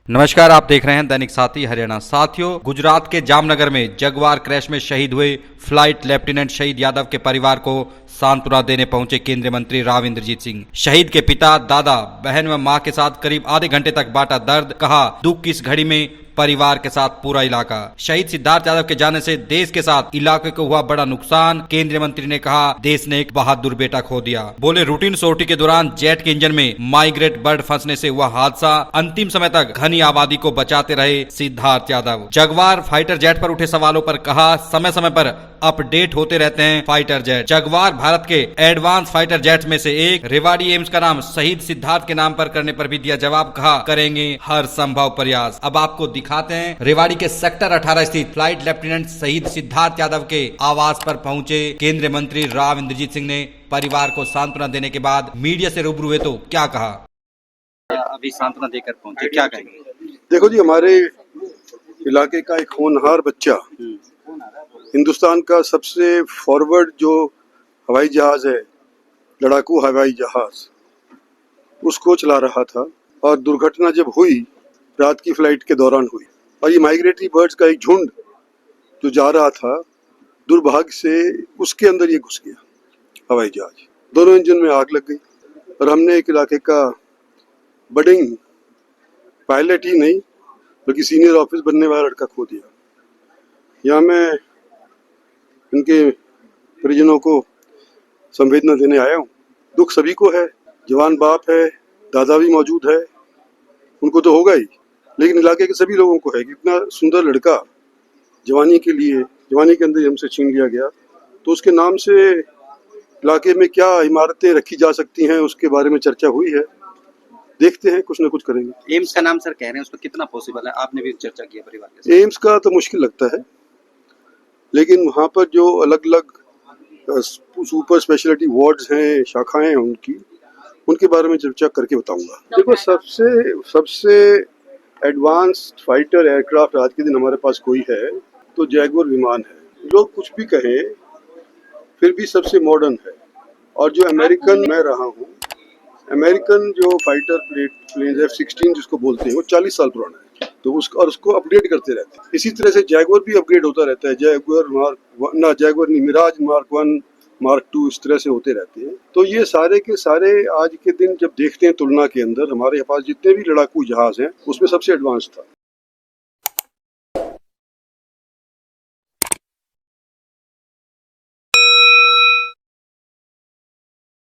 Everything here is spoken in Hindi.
नमस्कार, आप देख रहे हैं दैनिक साथी हरियाणा। साथियों, गुजरात के जामनगर में जगुआर क्रैश में शहीद हुए फ्लाइट लेफ्टिनेंट शहीद यादव के परिवार को सांत्वना देने पहुंचे केंद्रीय मंत्री राव इंद्रजीत सिंह। शहीद के पिता, दादा, बहन व मां के साथ करीब आधे घंटे तक बांटा दर्द। कहा, दुख की इस घड़ी में परिवार के साथ पूरा इलाका। शहीद सिद्धार्थ यादव के जाने से देश के साथ इलाके को हुआ बड़ा नुकसान। केंद्रीय मंत्री ने कहा, देश ने एक बहादुर बेटा खो दिया। बोले, रूटीन सोर्टी के दौरान जेट के इंजन में माइग्रेट बर्ड फंसने से हुआ हादसा। अंतिम समय तक घनी आबादी को बचाते रहे Siddharth Yadav. Jaguar fighter jet पर उठे सवालों पर कहा, समय समय पर अपडेट होते रहते हैं फाइटर जेट। जगुआर भारत के एडवांस फाइटर जेट में से एक। रेवाड़ी एम्स का नाम शहीद सिद्धार्थ के नाम पर करने पर भी दिया जवाब। कहा, करेंगे हर संभव प्रयास। अब आपको दिखाते हैं रेवाड़ी के सेक्टर 18 स्थित फ्लाइट लेफ्टिनेंट शहीद सिद्धार्थ यादव के आवास पर पहुंचे केंद्रीय मंत्री राव इंद्रजीत सिंह ने परिवार को सांत्वना देने के बाद मीडिया से रूबरू हुए तो क्या कहा। अभी सांत्वना देकर पहुंचे, क्या कहेंगे? देखो जी, हमारे इलाके का एक होनहार बच्चा, हिंदुस्तान का सबसे फॉरवर्ड जो हवाई जहाज है, लड़ाकू हवाई जहाज, उसको चला रहा था और दुर्घटना जब हुई, रात की फ्लाइट के दौरान हुई और ये माइग्रेटरी बर्ड्स का एक झुंड जो जा रहा था, दुर्भाग्य से उसके अंदर ये घुस गया हवाई जहाज। दोनों इंजन में आग लग गई और हमने एक इलाके का बडिंग पायलट ही नहीं बल्कि सीनियर ऑफिस बनने वाला लड़का खो दिया। यहाँ मैं इनके परिजनों को संवेदना देने आया हूँ। दुख सभी को है, जवान बाप है, दादा भी मौजूद है, उनको तो होगा ही, लेकिन इलाके के सभी लोगों को है कि इतना सुंदर लड़का जवानी के अंदर हमसे छीन लिया गया। तो उसके नाम से इलाके में क्या इमारतें रखी जा सकती हैं, उसके बारे में चर्चा हुई है। देखते हैं, कुछ ना कुछ करेंगे। एम्स का नाम सर कह रहे हैं, उसमें कितना पॉसिबल है? आपने भी चर्चा की है परिवार के साथ। एम्स का तो मुश्किल लगता है, लेकिन वहाँ पर जो अलग अलग सुपर स्पेशलिटी वार्ड्स हैं, शाखाएं हैं उनके बारे में चर्चा करके बताऊंगा। देखो, सबसे एडवांस्ड फाइटर एयरक्राफ्ट आज के दिन हमारे पास कोई है तो जैगुआर विमान है। लोग कुछ भी कहें, फिर भी सबसे मॉडर्न है। और जो अमेरिकन मैं रहा हूँ, अमेरिकन जो फाइटर प्लेन F-16 जिसको बोलते हैं, वो 40 साल पुराना है, तो उसको अपग्रेड करते रहते हैं। इसी तरह से जैगुआर भी अपग्रेड होता रहता है। जैगुआर नहीं, मिराज मार्क 1, मार्क 2, इस तरह से होते रहते हैं। तो ये सारे के सारे आज के दिन जब देखते हैं तुलना के अंदर, हमारे पास जितने भी लड़ाकू जहाज हैं उसमें सबसे एडवांस था।